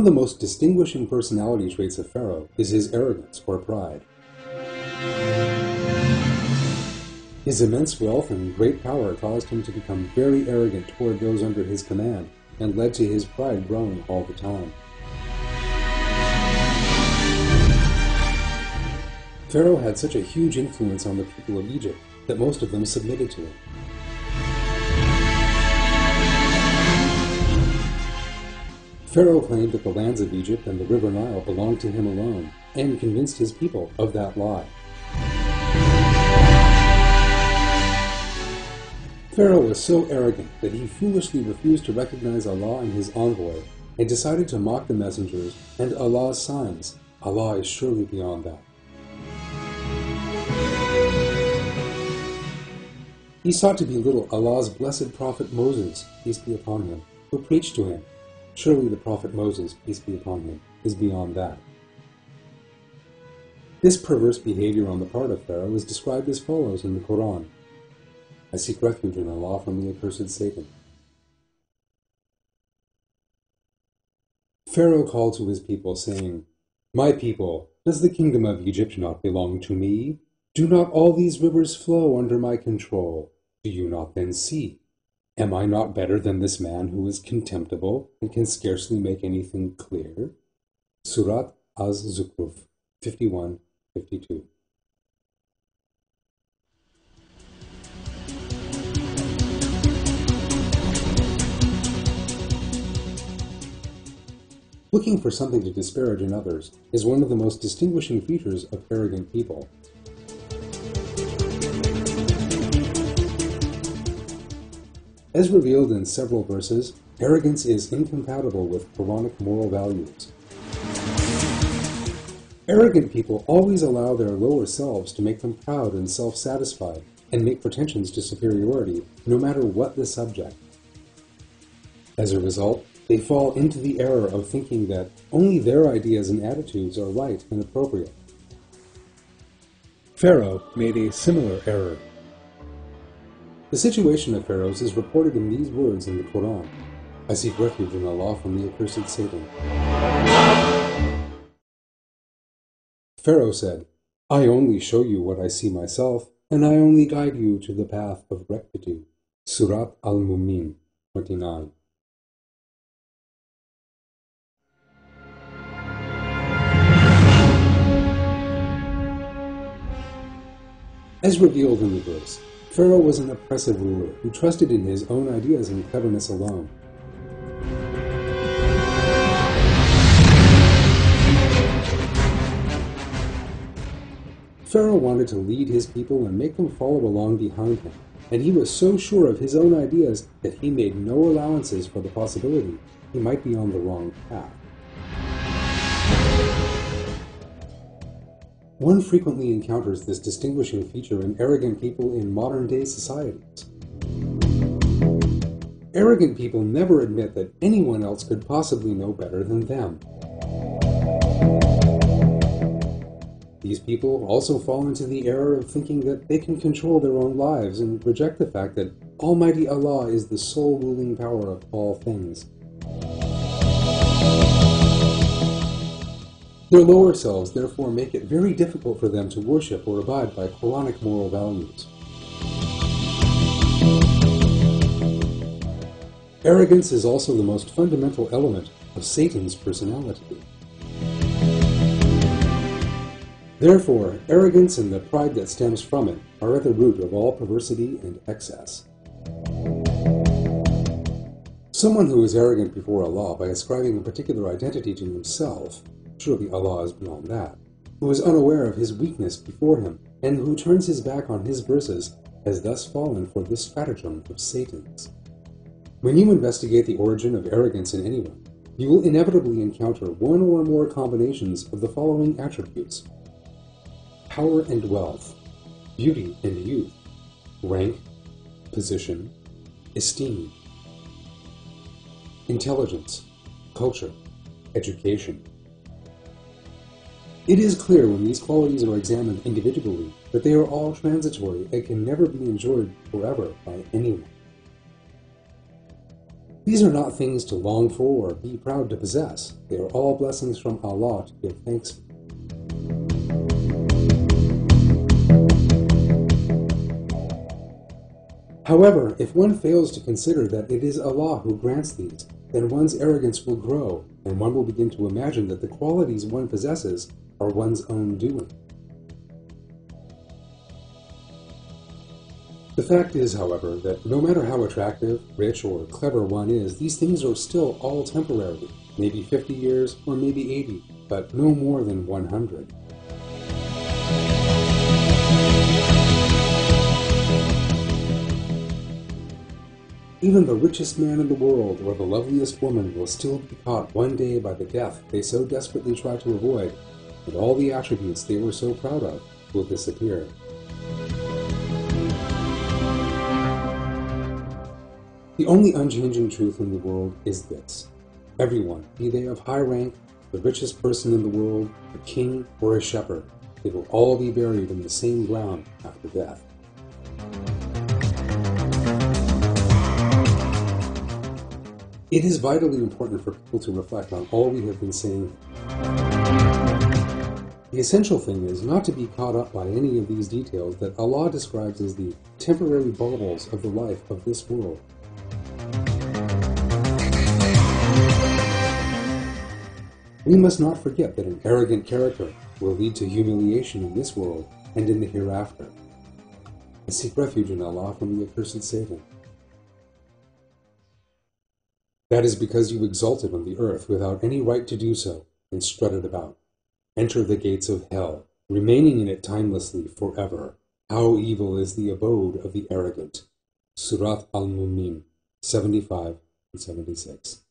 of the most distinguishing personality traits of Pharaoh is his arrogance or pride. His immense wealth and great power caused him to become very arrogant toward those under his command, and led to his pride growing all the time. Pharaoh had such a huge influence on the people of Egypt that most of them submitted to him. Pharaoh claimed that the lands of Egypt and the river Nile belonged to him alone, and convinced his people of that lie. Pharaoh was so arrogant that he foolishly refused to recognize Allah and his envoy, and decided to mock the messengers and Allah's signs. Allah is surely beyond that. He sought to belittle Allah's blessed prophet Moses, peace be upon him, who preached to him. Surely the prophet Moses, peace be upon him, is beyond that. This perverse behavior on the part of Pharaoh is described as follows in the Quran. I seek refuge in Allah from the accursed Satan. Pharaoh called to his people, saying, My people, does the kingdom of Egypt not belong to me? Do not all these rivers flow under my control? Do you not then see? Am I not better than this man who is contemptible and can scarcely make anything clear? Surat Az-Zukhruf 51-52. Looking for something to disparage in others is one of the most distinguishing features of arrogant people. As revealed in several verses, arrogance is incompatible with Pharaonic moral values. Arrogant people always allow their lower selves to make them proud and self-satisfied, and make pretensions to superiority, no matter what the subject. As a result, they fall into the error of thinking that only their ideas and attitudes are right and appropriate. Pharaoh made a similar error. The situation of pharaohs is reported in these words in the Quran. I seek refuge in Allah from the accursed Satan. Pharaoh said, I only show you what I see myself, and I only guide you to the path of rectitude. Surat Al-Mu'min 29. As revealed in the verse, Pharaoh was an oppressive ruler who trusted in his own ideas and cleverness alone. Pharaoh wanted to lead his people and make them follow along behind him, and he was so sure of his own ideas that he made no allowances for the possibility he might be on the wrong path. One frequently encounters this distinguishing feature in arrogant people in modern-day societies. Arrogant people never admit that anyone else could possibly know better than them. These people also fall into the error of thinking that they can control their own lives and reject the fact that Almighty Allah is the sole ruling power of all things. Their lower selves therefore make it very difficult for them to worship or abide by Quranic moral values. Arrogance is also the most fundamental element of Satan's personality. Therefore, arrogance and the pride that stems from it are at the root of all perversity and excess. Someone who is arrogant before Allah by ascribing a particular identity to himself, surely Allah is beyond that, who is unaware of his weakness before him, and who turns his back on his verses, has thus fallen for this stratagem of Satan's. When you investigate the origin of arrogance in anyone, you will inevitably encounter one or more combinations of the following attributes: power and wealth, beauty and youth, rank, position, esteem, intelligence, culture, education. It is clear when these qualities are examined individually that they are all transitory and can never be enjoyed forever by anyone. These are not things to long for or be proud to possess. They are all blessings from Allah to give thanks for. However, if one fails to consider that it is Allah who grants these, then one's arrogance will grow, and one will begin to imagine that the qualities one possesses are one's own doing. The fact is, however, that no matter how attractive, rich, or clever one is, these things are still all temporary, maybe 50 years or maybe 80, but no more than 100. Even the richest man in the world or the loveliest woman will still be caught one day by the death they so desperately try to avoid, and all the attributes they were so proud of will disappear. The only unchanging truth in the world is this. Everyone, be they of high rank, the richest person in the world, a king or a shepherd, they will all be buried in the same ground after death. It is vitally important for people to reflect on all we have been saying. The essential thing is not to be caught up by any of these details that Allah describes as the temporary baubles of the life of this world. We must not forget that an arrogant character will lead to humiliation in this world and in the hereafter. I seek refuge in Allah from the accursed Satan. That is because you exulted on the earth without any right to do so and strutted about. Enter the gates of hell, remaining in it timelessly forever. How evil is the abode of the arrogant. Surat al-Mu'min 75 and 76.